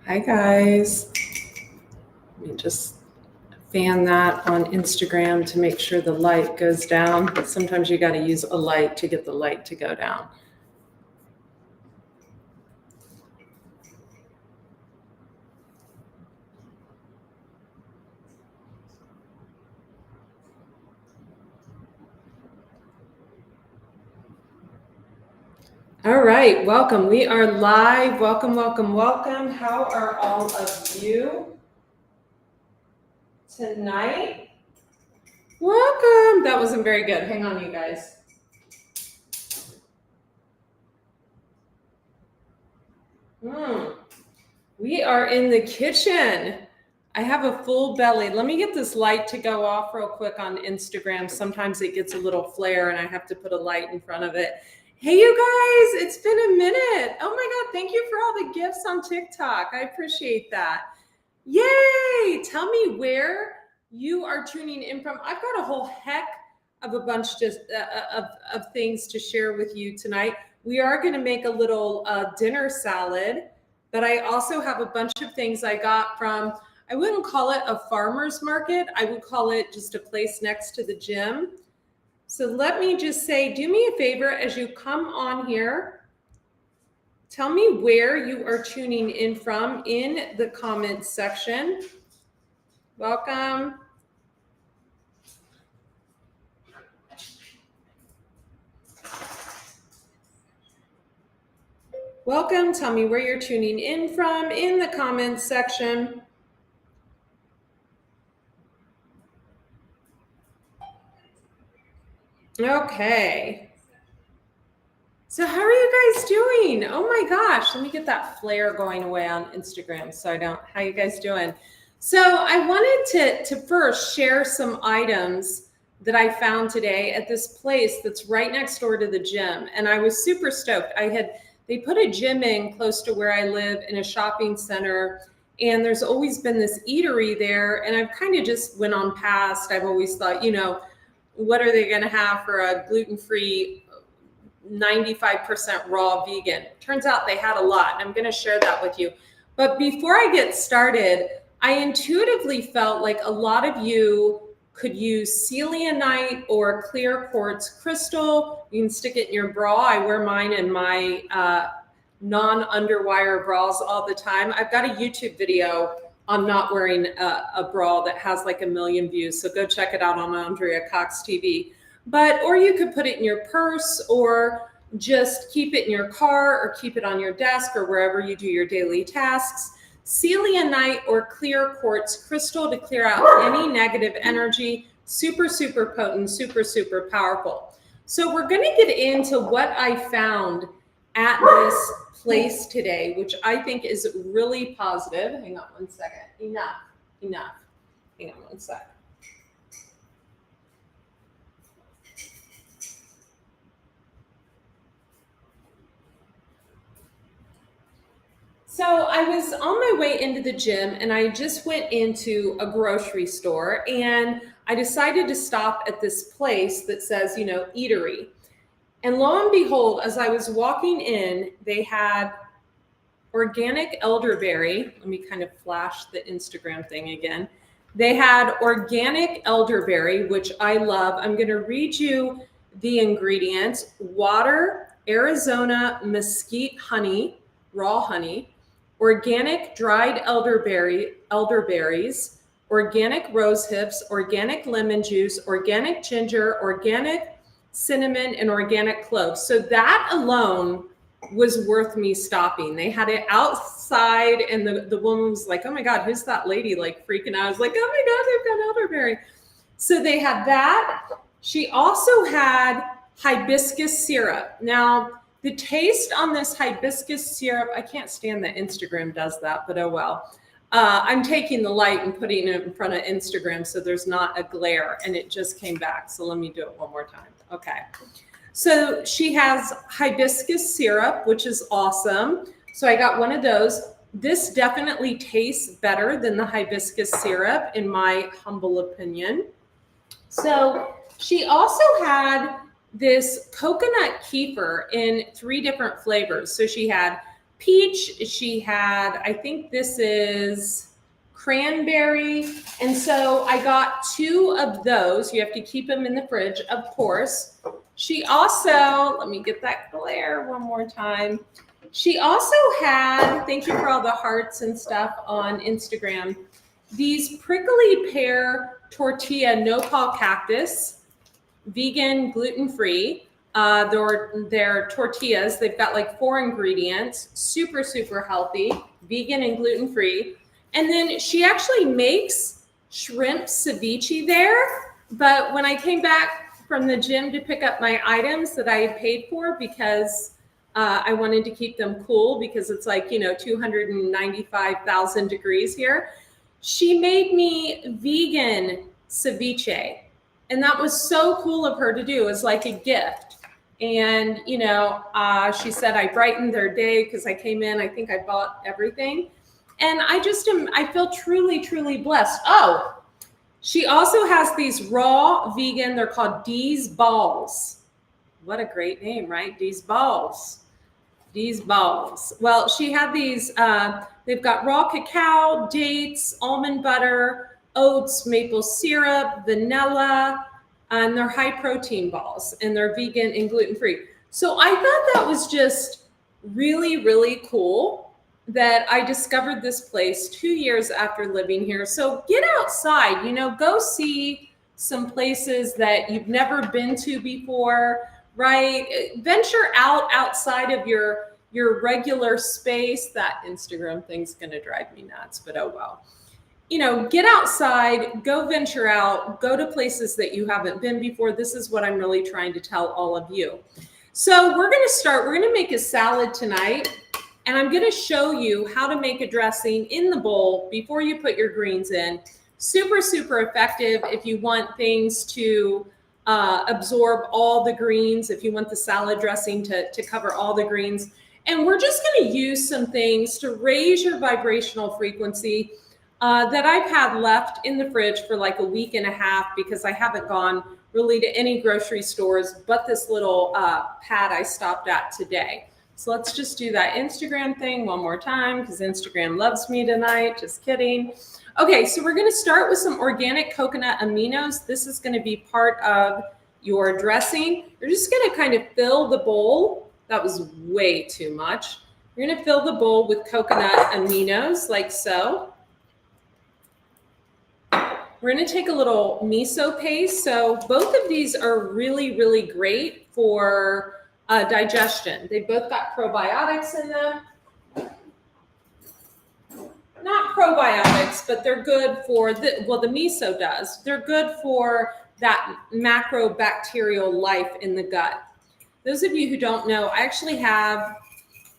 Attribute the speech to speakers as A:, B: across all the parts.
A: Hi guys. Let me just fan that on Instagram to make sure the light goes down. Sometimes you got to use a light to get the light to go down. All right, welcome. We are live. Welcome, welcome, welcome. How are all of you tonight? Welcome. That wasn't very good. Hang on, you guys. We are in the kitchen. I have a full belly. Let me get this light to go off real quick on Instagram. Sometimes it gets a little flare and I have to put a light in front of it. Hey, you guys, it's been a minute. Oh my God, thank you for all the gifts on TikTok. I appreciate that. Yay! Tell me where you are tuning in from. I've got a whole heck of a bunch of things to share with you tonight. We are going to make a little dinner salad, but I also have a bunch of things I got from, I wouldn't call it a farmer's market. I would call it just a place next to the gym. So let me just say, do me a favor as you come on here, tell me where you are tuning in from in the comments section. Welcome. Welcome. Tell me where you're tuning in from in the comments section. Okay. So how are you guys doing? Oh my gosh, let me get that flare going away on Instagram so I don't, how you guys doing? So I wanted to first share some items that I found today at this place that's right next door to the gym. And I was super stoked. They put a gym in close to where I live in a shopping center. And there's always been this eatery there. And I've kind of just went on past. I've always thought, you know, what are they going to have for a gluten-free 95% raw vegan? Turns out they had a lot, and I'm going to share that with you. But before I get started, I intuitively felt like a lot of you could use selenite or clear quartz crystal. You can stick it in your bra. I wear mine in my non-underwire bras all the time. I've got a YouTube video on not wearing a bra that has like 1 million views. So go check it out on Andrea Cox TV. Or you could put it in your purse or just keep it in your car or keep it on your desk or wherever you do your daily tasks. Selenite or clear quartz crystal to clear out any negative energy. Super, super potent, super, super powerful. So we're going to get into what I found at this place today, which I think is really positive. Hang on one second. Enough. Hang on one second. So I was on my way into the gym and I just went into a grocery store and I decided to stop at this place that says, you know, eatery. And lo and behold, as I was walking in, they had organic elderberry. Let me kind of flash the Instagram thing again. They had organic elderberry, which I love. I'm going to read you the ingredients: water, Arizona mesquite honey, raw honey, organic dried elderberries, organic rose hips, organic lemon juice, organic ginger, organic cinnamon, and organic cloves. So that alone was worth me stopping. They had it outside and the woman was like, oh my God, who's that lady? Like freaking out. I was like, oh my God, they've got elderberry. So they had that. She also had hibiscus syrup. Now, the taste on this hibiscus syrup, I can't stand that Instagram does that, but oh well. I'm taking the light and putting it in front of Instagram so there's not a glare, and it just came back. So let me do it one more time. Okay. So she has hibiscus syrup, which is awesome. So I got one of those. This definitely tastes better than the hibiscus syrup, in my humble opinion. So she also had this coconut kefir in 3 different flavors. So she had peach. She had, I think this is cranberry. And so I got 2 of those. You have to keep them in the fridge, of course. She also, let me get that glare one more time. She also had, thank you for all the hearts and stuff on Instagram, these prickly pear tortilla no-call cactus, vegan, gluten-free. They're tortillas. They've got like 4 ingredients, super, super healthy, vegan and gluten-free. And then she actually makes shrimp ceviche there. But when I came back from the gym to pick up my items that I had paid for, because I wanted to keep them cool because it's like, 295,000 degrees here, she made me vegan ceviche. And that was so cool of her to do. It was like a gift. And, she said I brightened their day because I came in, I think I bought everything. And I feel truly, truly blessed. Oh, she also has these raw vegan, they're called D's Balls. What a great name, right? D's Balls. D's Balls. Well, she had these, they've got raw cacao, dates, almond butter, oats, maple syrup, vanilla, and they're high protein balls, and they're vegan and gluten-free. So I thought that was just really, really cool that I discovered this place 2 years after living here. So get outside, go see some places that you've never been to before, right? Venture outside of your regular space. That Instagram thing's gonna drive me nuts, but oh well. Get outside, go venture out, go to places that you haven't been before. This is what I'm really trying to tell all of you. So we're gonna make a salad tonight. And I'm going to show you how to make a dressing in the bowl before you put your greens in. Super, super effective if you want things to absorb all the greens, if you want the salad dressing to cover all the greens. And we're just going to use some things to raise your vibrational frequency that I've had left in the fridge for like a week and a half because I haven't gone really to any grocery stores but this little pad I stopped at today. So let's just do that Instagram thing one more time because Instagram loves me tonight. Just kidding. Okay, so we're going to start with some organic coconut aminos. This is going to be part of your dressing. You're just going to kind of fill the bowl. That was way too much. You're going to fill the bowl with coconut aminos like so. We're going to take a little miso paste. So both of these are really, really great for digestion. They both got probiotics in them. Not probiotics, but they're good for the miso does. They're good for that macrobacterial life in the gut. Those of you who don't know, I actually have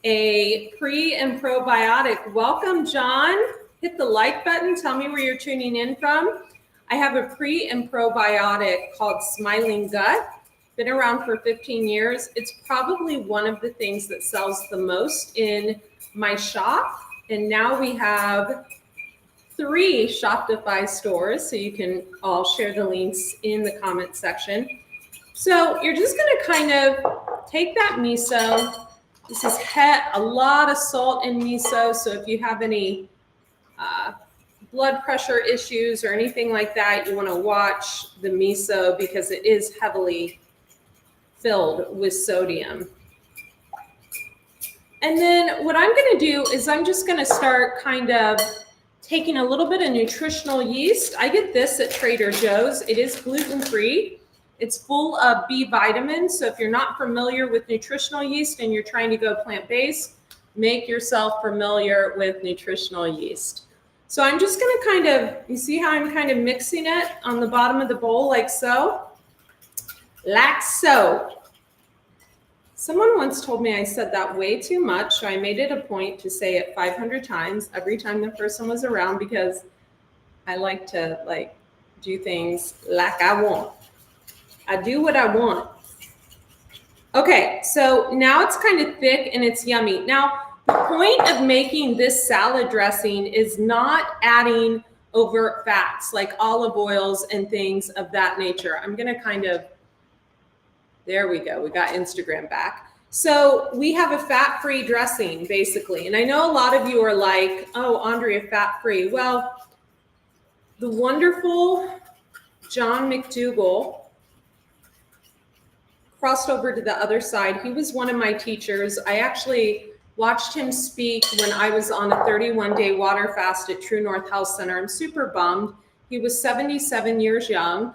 A: a pre and probiotic. Welcome, John. Hit the like button. Tell me where you're tuning in from. I have a pre and probiotic called Smiling Gut. Been around for 15 years. It's probably one of the things that sells the most in my shop. And now we have 3 Shopify stores, so you can all share the links in the comment section. So you're just going to kind of take that miso. This is a lot of salt in miso, so if you have any blood pressure issues or anything like that, you want to watch the miso because it is heavily filled with sodium. And then what I'm going to do is I'm just going to start kind of taking a little bit of nutritional yeast. I get this at Trader Joe's. It is gluten-free. It's full of B vitamins. So if you're not familiar with nutritional yeast and you're trying to go plant-based, make yourself familiar with nutritional yeast. So I'm just going to kind of, you see how I'm kind of mixing it on the bottom of the bowl like so? Like so. Someone once told me I said that way too much, so I made it a point to say it 500 times every time the person was around because I like to do things like I want. I do what I want. Okay, so now it's kind of thick and it's yummy. Now, the point of making this salad dressing is not adding overt fats like olive oils and things of that nature. I'm going to kind of, there we go. We got Instagram back. So we have a fat-free dressing, basically. And I know a lot of you are like, oh, Andrea, fat-free. Well, the wonderful John McDougall crossed over to the other side. He was one of my teachers. I actually watched him speak when I was on a 31-day water fast at True North Health Center. I'm super bummed. He was 77 years young,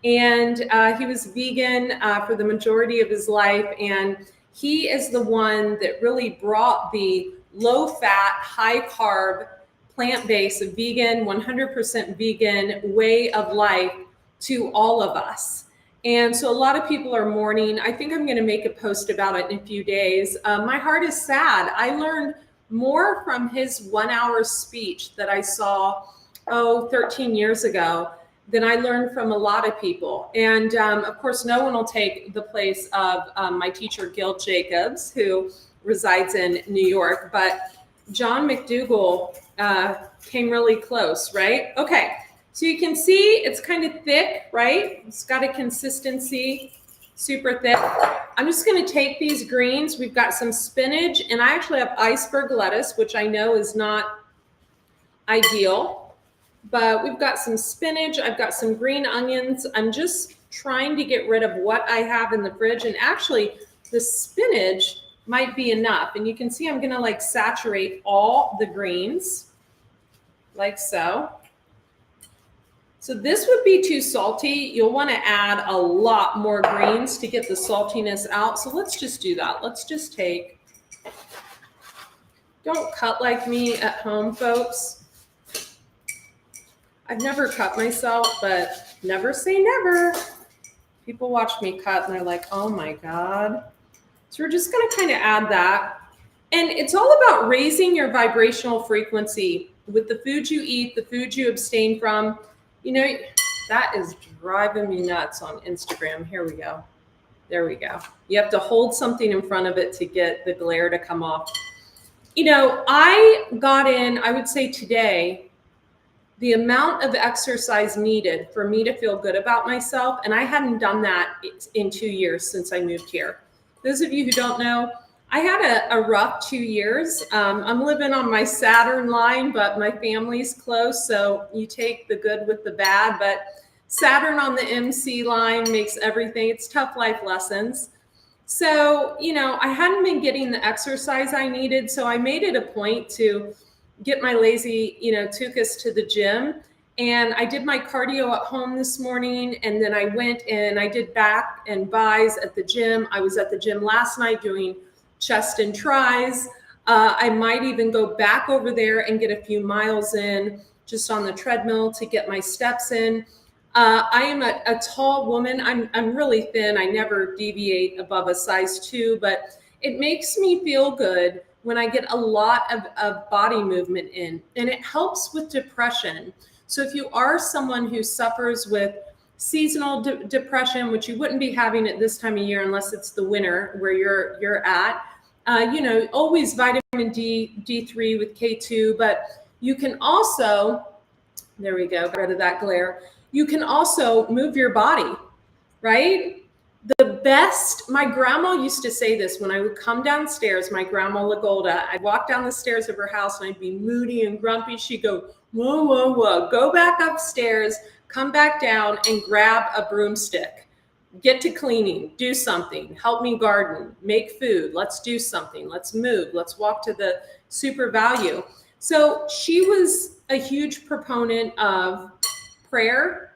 A: and he was vegan for the majority of his life. And he is the one that really brought the low-fat, high-carb, plant-based, vegan, 100% vegan way of life to all of us. And so a lot of people are mourning. I think I'm going to make a post about it in a few days. My heart is sad. I learned more from his 1 hour speech that I saw, 13 years ago than I learned from a lot of people. And of course, no one will take the place of my teacher, Gil Jacobs, who resides in New York. But John McDougall came really close, right? Okay. So you can see it's kind of thick, right? It's got a consistency, super thick. I'm just going to take these greens. We've got some spinach, and I actually have iceberg lettuce, which I know is not ideal, but we've got some spinach. I've got some green onions. I'm just trying to get rid of what I have in the fridge, and actually the spinach might be enough. And you can see I'm going to like saturate all the greens like so. So this would be too salty. You'll want to add a lot more greens to get the saltiness out. So let's just do that. Let's just take, don't cut like me at home, folks. I've never cut myself, but never say never. People watch me cut and they're like, oh my God. So we're just going to kind of add that. And it's all about raising your vibrational frequency with the food you eat, the food you abstain from. You know, that is driving me nuts on Instagram. Here we go. There we go. You have to hold something in front of it to get the glare to come off. You know, I got in, I would say today, the amount of exercise needed for me to feel good about myself. And I hadn't done that in 2 years since I moved here. Those of you who don't know, I had a rough 2 years. I'm living on my Saturn line, but my family's close. So you take the good with the bad, but Saturn on the MC line makes everything. It's tough life lessons. So, you know, I hadn't been getting the exercise I needed. So I made it a point to get my lazy, tuchus to the gym. And I did my cardio at home this morning. And then I went and I did back and buys at the gym. I was at the gym last night doing chest and tries. I might even go back over there and get a few miles in just on the treadmill to get my steps in. I am a tall woman. I'm really thin. I never deviate above a size 2, but it makes me feel good when I get a lot of body movement in, and it helps with depression. So if you are someone who suffers with seasonal depression, which you wouldn't be having at this time of year unless it's the winter where you're at, always vitamin D3 with K2, but you can also, there we go, get rid of that glare. You can also move your body, right? The best, my grandma used to say this when I would come downstairs, my grandma Lagolda, I'd walk down the stairs of her house and I'd be moody and grumpy. She'd go, whoa, whoa, whoa, go back upstairs, come back down and grab a broomstick. Get to cleaning, do something, help me garden, make food, let's do something, let's move, let's walk to the super value. So she was a huge proponent of prayer,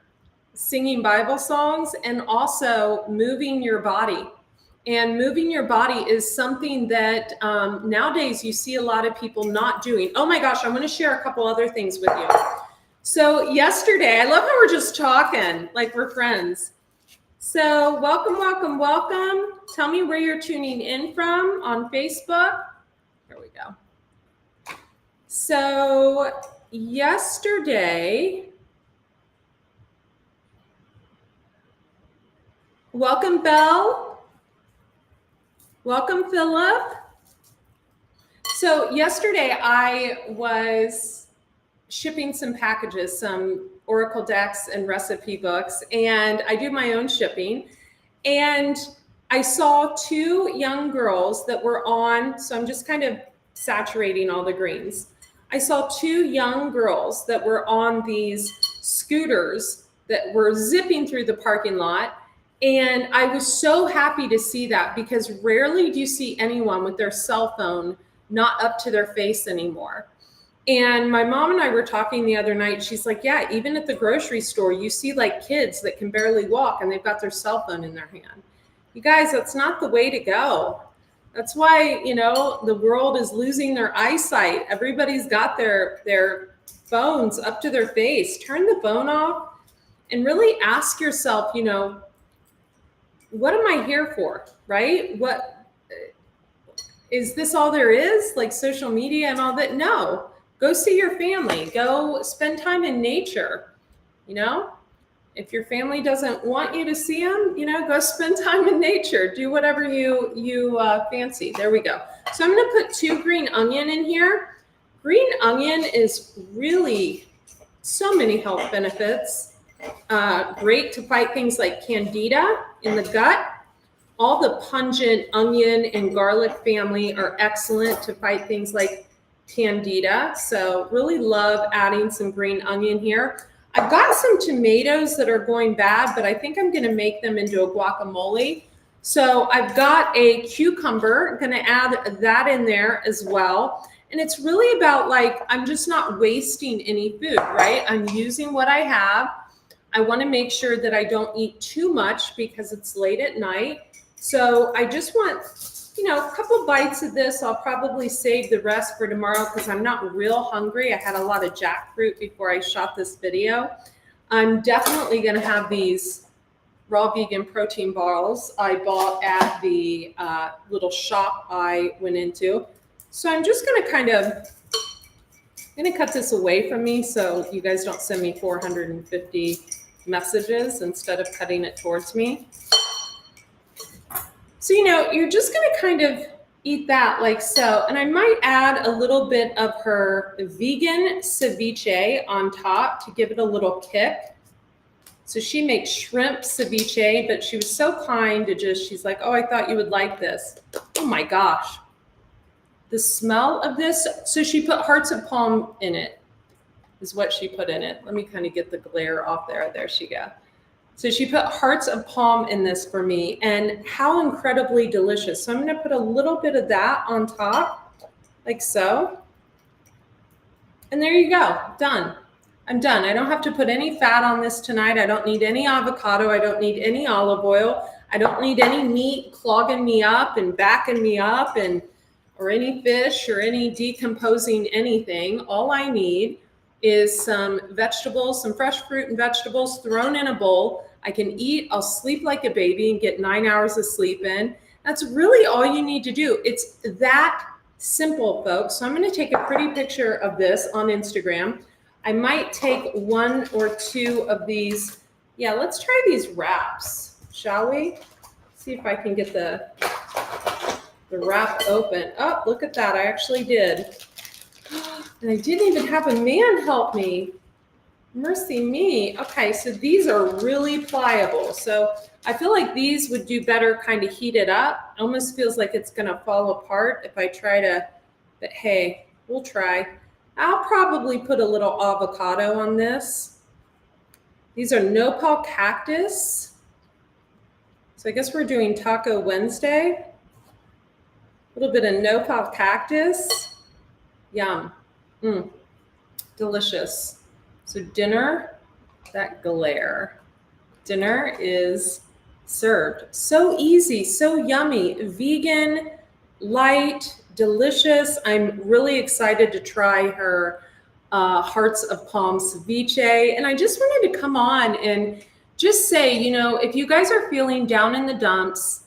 A: singing Bible songs, and also moving your body. And moving your body is something that nowadays you see a lot of people not doing. Oh my gosh, I'm going to share a couple other things with you. So yesterday, I love how we're just talking like we're friends. So welcome, welcome, welcome. Tell me where you're tuning in from on Facebook. Here we go. So yesterday, welcome, Belle. Welcome, Philip. So yesterday I was shipping some packages, some Oracle decks and recipe books, and I do my own shipping. And I saw two young girls that were on, so I'm just kind of saturating all the greens. I saw two young girls that were on these scooters that were zipping through the parking lot. And I was so happy to see that, because rarely do you see anyone with their cell phone not up to their face anymore. And my mom and I were talking the other night. She's like, yeah, even at the grocery store, you see like kids that can barely walk and they've got their cell phone in their hand. You guys, that's not the way to go. That's why, the world is losing their eyesight. Everybody's got their phones up to their face. Turn the phone off and really ask yourself, what am I here for, right? What is this all there is? Like social media and all that? No. Go see your family. Go spend time in nature. If your family doesn't want you to see them, go spend time in nature. Do whatever you fancy. There we go. So I'm going to put 2 green onion in here. Green onion is really so many health benefits. Great to fight things like candida in the gut. All the pungent onion and garlic family are excellent to fight things like candida. So really love adding some green onion here. I've got some tomatoes that are going bad, but I think I'm going to make them into a guacamole. So I've got a cucumber. I'm going to add that in there as well. And it's really about I'm just not wasting any food, right? I'm using what I have. I want to make sure that I don't eat too much because it's late at night. So I just want, a couple bites of this. I'll probably save the rest for tomorrow because I'm not real hungry. I had a lot of jackfruit before I shot this video. I'm definitely going to have these raw vegan protein balls I bought at the little shop I went into. So I'm just going to cut this away from me so you guys don't send me 450 messages instead of cutting it towards me. So, you're just going to kind of eat that like so. And I might add a little bit of her vegan ceviche on top to give it a little kick. So she makes shrimp ceviche, but she was so kind to she's like, oh, I thought you would like this. Oh my gosh. The smell of this. So she put hearts of palm in it, is what she put in it. Let me kind of get the glare off there. There she go. So she put hearts of palm in this for me, and how incredibly delicious. So I'm going to put a little bit of that on top, like so. And there you go, done. I'm done. I don't have to put any fat on this tonight. I don't need any avocado. I don't need any olive oil. I don't need any meat clogging me up and backing me up or any fish or any decomposing anything. All I need is some vegetables, some fresh fruit and vegetables thrown in a bowl. I can eat, I'll sleep like a baby and get 9 hours of sleep in. That's really all you need to do. It's that simple, folks. So I'm going to take a pretty picture of this on Instagram. I might take 1 or 2 of these. Yeah, let's try these wraps, shall we? See if I can get the wrap open. Oh, look at that. I actually did. And I didn't even have a man help me. Mercy me. Okay, so these are really pliable. So I feel like these would do better kind of heated up. It almost feels like it's going to fall apart if I try to, but hey, we'll try. I'll probably put a little avocado on this. These are nopal cactus. So I guess we're doing Taco Wednesday. A little bit of nopal cactus. Yum. Delicious. So dinner, that glare. Dinner is served. So easy, so yummy, vegan, light, delicious. I'm really excited to try her hearts of palm ceviche. And I just wanted to come on and just say, if you guys are feeling down in the dumps,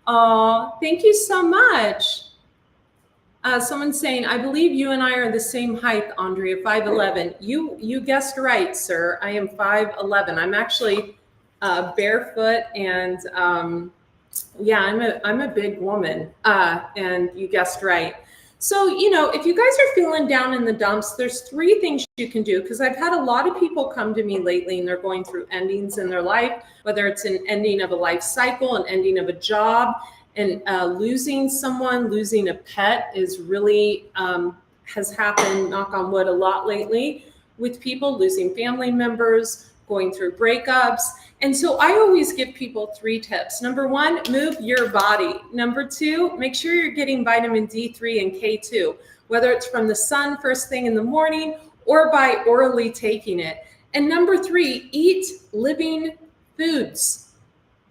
A: thank you so much. Someone's saying, I believe you and I are the same height, Andrea, 5'11". You guessed right, sir. I am 5'11". I'm actually barefoot, and I'm a big woman. And you guessed right. So, you know, if you guys are feeling down in the dumps, there's 3 things you can do, because I've had a lot of people come to me lately and they're going through endings in their life, whether it's an ending of a life cycle, an ending of a job, and losing someone, losing a pet is really has happened, knock on wood, a lot lately with people losing family members, going through breakups. And so I always give people 3 tips. Number 1, move your body. Number 2, make sure you're getting vitamin D3 and K2, whether it's from the sun first thing in the morning or by orally taking it. And number 3, eat living foods.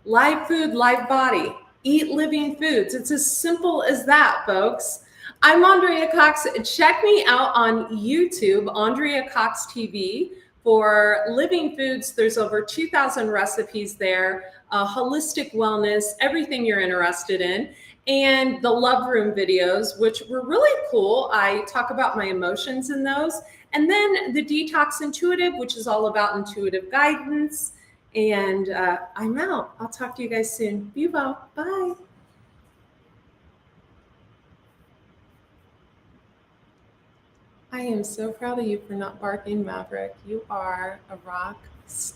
A: Live food, live body. Eat living foods. It's as simple as that, folks. I'm Andrea Cox. Check me out on YouTube, Andrea Cox TV, for living foods. There's over 2,000 recipes there, holistic wellness, everything you're interested in, and the love room videos, which were really cool. I talk about my emotions in those. And then the Detox Intuitive, which is all about intuitive guidance. And I'm out. I'll talk to you guys soon. Be well. Bye. I am so proud of you for not barking, Maverick. You are a rock star.